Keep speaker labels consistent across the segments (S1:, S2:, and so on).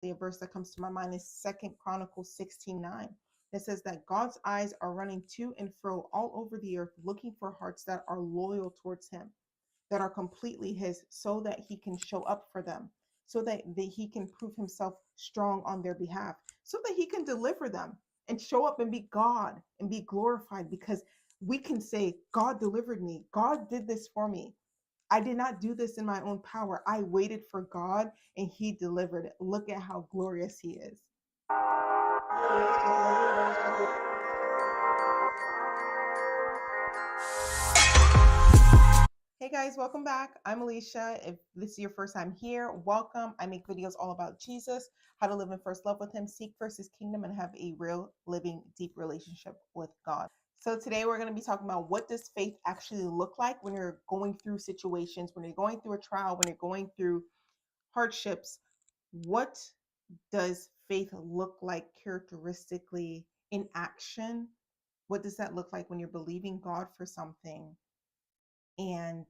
S1: The verse that comes to my mind is 2 Chronicles 16:9. It says that God's eyes are running to and fro all over the earth, looking for hearts that are loyal towards him, that are completely his, so that he can show up for them, so that he can prove himself strong on their behalf, so that he can deliver them and show up and be God and be glorified, because we can say, God delivered me. God did this for me. I did not do this in my own power. I waited for God and he delivered it. Look at how glorious he is. Hey guys, welcome back. I'm Alicia. If this is your first time here, welcome. I make videos all about Jesus, how to live in first love with him, seek first his kingdom, and have a real, living, deep relationship with God. So today we're going to be talking about, what does faith actually look like when you're going through situations, when you're going through a trial, when you're going through hardships. What does faith look like characteristically in action? What does that look like when you're believing God for something and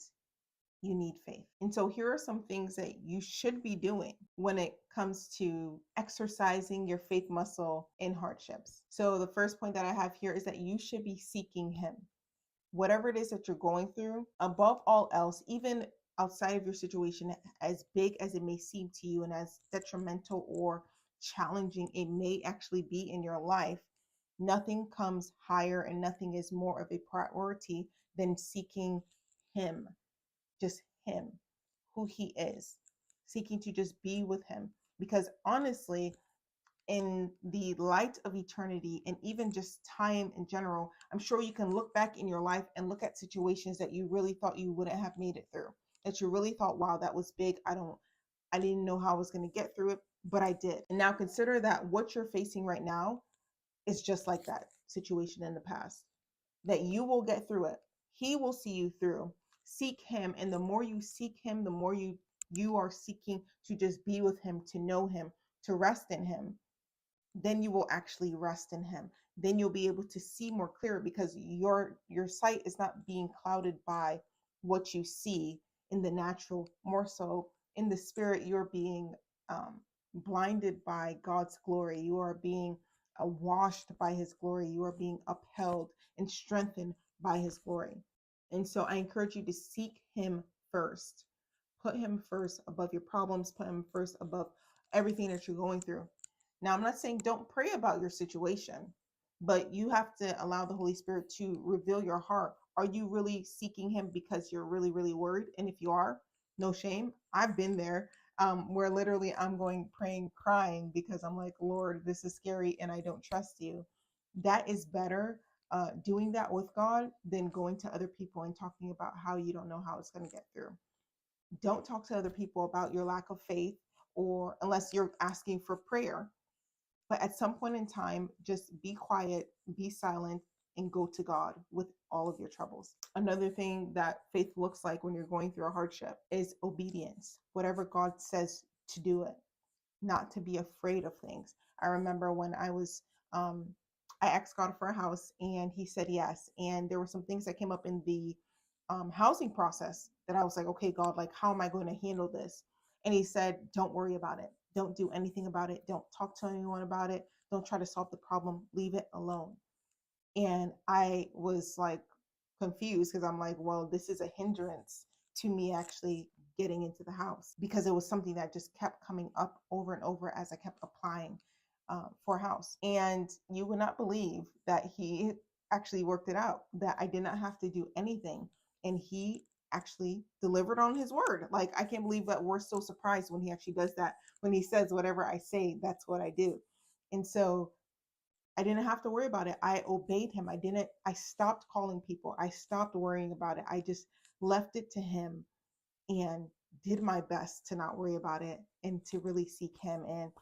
S1: you need faith? And so here are some things that you should be doing when it comes to exercising your faith muscle in hardships. So the first point that I have here is that you should be seeking him. Whatever it is that you're going through, above all else, even outside of your situation, as big as it may seem to you and as detrimental or challenging it may actually be in your life, nothing comes higher and nothing is more of a priority than seeking him, just him, who he is, seeking to just be with him. Because honestly, in the light of eternity and even just time in general, I'm sure you can look back in your life and look at situations that you really thought you wouldn't have made it through, that you really thought, wow, that was big. I didn't know how I was going to get through it, but I did. And now consider that what you're facing right now is just like that situation in the past, that you will get through it. He will see you through. Seek him. And the more you seek him, the more you are seeking to just be with him, to know him, to rest in him. Then you will actually rest in him. Then you'll be able to see more clear, because your sight is not being clouded by what you see in the natural. More so in the spirit, you're being blinded by God's glory. You are being washed by his glory. You are being upheld and strengthened by his glory. And so I encourage you to seek him first. Put him first above your problems. Put him first above everything that you're going through. Now, I'm not saying don't pray about your situation, but you have to allow the Holy Spirit to reveal your heart. Are you really seeking him because you're really, really worried? And if you are, no shame. I've been there, where literally I'm going praying, crying, because I'm like, Lord, this is scary and I don't trust you. That is better, doing that with God, than going to other people and talking about how you don't know how it's going to get through. Don't talk to other people about your lack of faith, or unless you're asking for prayer. But at some point in time, just be quiet, be silent, and go to God with all of your troubles. Another thing that faith looks like when you're going through a hardship is obedience. Whatever God says, to do it, not to be afraid of things. I remember when I asked God for a house and he said yes. And there were some things that came up in the housing process that I was like, okay, God, like, how am I going to handle this? And he said, don't worry about it. Don't do anything about it. Don't talk to anyone about it. Don't try to solve the problem. Leave it alone. And I was like confused, because I'm like, well, this is a hindrance to me actually getting into the house, because it was something that just kept coming up over and over as I kept applying for a house. And you would not believe that he actually worked it out, that I did not have to do anything. And he actually delivered on his word. Like, I can't believe that we're so surprised when he actually does that. When he says, whatever I say, that's what I do. And so I didn't have to worry about it. I obeyed him. I stopped calling people. I stopped worrying about it. I just left it to him and did my best to not worry about it and to really seek him and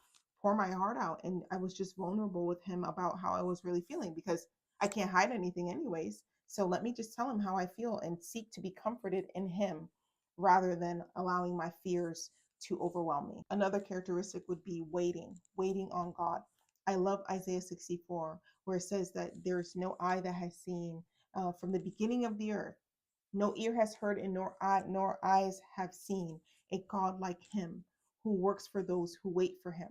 S1: pour my heart out. And I was just vulnerable with him about how I was really feeling, because I can't hide anything anyways. So let me just tell him how I feel and seek to be comforted in him, rather than allowing my fears to overwhelm me. Another characteristic would be waiting on God. I love Isaiah 64, where it says that there's no eye that has seen, from the beginning of the earth, no ear has heard, and nor eyes have seen a God like him, who works for those who wait for him.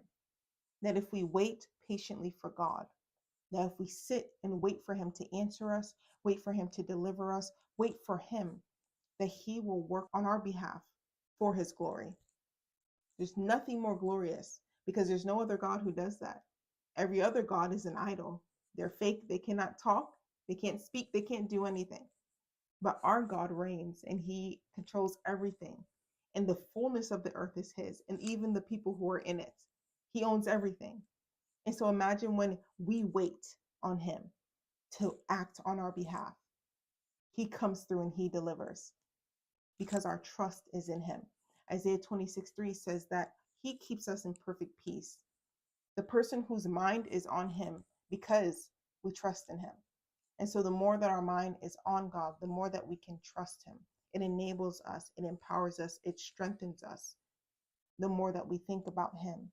S1: that if we wait patiently for God, that if we sit and wait for him to answer us, wait for him to deliver us, wait for him, that he will work on our behalf for his glory. There's nothing more glorious because there's no other God who does that. Every other God is an idol. They're fake. They cannot talk. They can't speak. They can't do anything. But our God reigns and he controls everything. And the fullness of the earth is his, and even the people who are in it. He owns everything. And so imagine when we wait on him to act on our behalf. He comes through and he delivers because our trust is in him. Isaiah 26:3 says that he keeps us in perfect peace. The person whose mind is on him because we trust in him. And so the more that our mind is on God, the more that we can trust him. It enables us, it empowers us, it strengthens us. The more that we think about him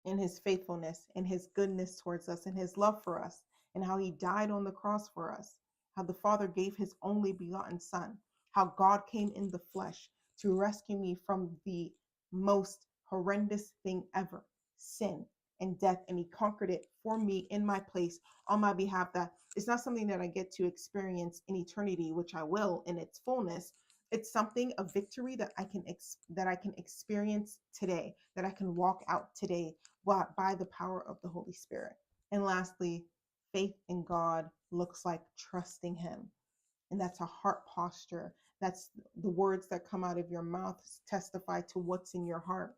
S1: and his faithfulness and his goodness towards us and his love for us and how he died on the cross for us, how the Father gave his only begotten Son, how God came in the flesh to rescue me from the most horrendous thing ever, sin and death, and he conquered it for me in my place on my behalf. That it's not something that I get to experience in eternity, which I will in its fullness. It's something, a victory that I can experience today, that I can walk out today by the power of the Holy Spirit. And lastly, faith in God looks like trusting him. And that's a heart posture. That's the words that come out of your mouth testify to what's in your heart.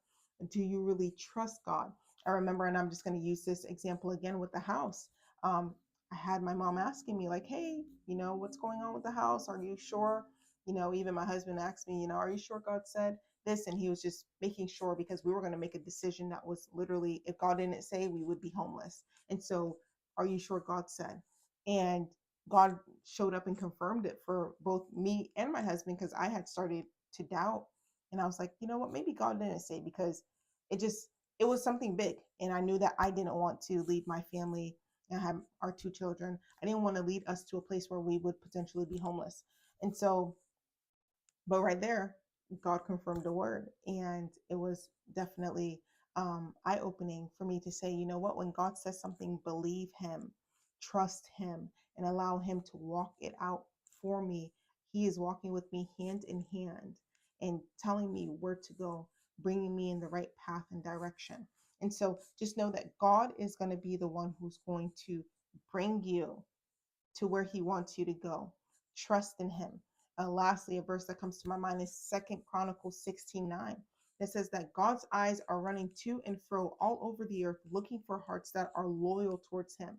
S1: Do you really trust God? I remember, and I'm just going to use this example again with the house. I had my mom asking me like, hey, what's going on with the house? Are you sure? Even my husband asked me, are you sure God said this? And he was just making sure, because we were going to make a decision that was literally, if God didn't say, we would be homeless. And so, are you sure God said? And God showed up and confirmed it for both me and my husband, because I had started to doubt. And I was like, you know what, maybe God didn't say, because it was something big. And I knew that I didn't want to lead my family. I have our 2 children. I didn't want to lead us to a place where we would potentially be homeless. And so, but right there, God confirmed the word. And it was definitely eye-opening for me to say, you know what, when God says something, believe him, trust him, and allow him to walk it out for me. He is walking with me hand in hand and telling me where to go, bringing me in the right path and direction. And so just know that God is going to be the one who's going to bring you to where he wants you to go. Trust in him. Lastly, a verse that comes to my mind is 2 Chronicles 16:9. It says that God's eyes are running to and fro all over the earth, looking for hearts that are loyal towards him,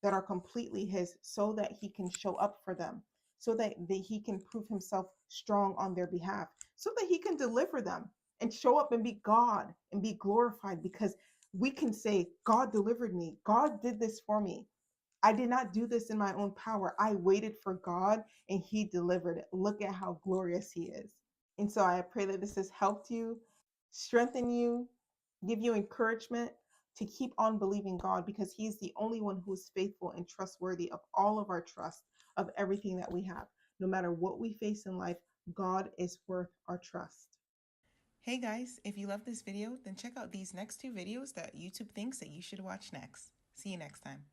S1: that are completely his, so that he can show up for them, so that he can prove himself strong on their behalf, so that he can deliver them and show up and be God and be glorified, because we can say, God delivered me. God did this for me. I did not do this in my own power. I waited for God and he delivered it. Look at how glorious he is. And so I pray that this has helped you, strengthen you, give you encouragement to keep on believing God, because he is the only one who is faithful and trustworthy of all of our trust, of everything that we have. No matter what we face in life, God is worth our trust. Hey guys, if you love this video, then check out these next 2 videos that YouTube thinks that you should watch next. See you next time.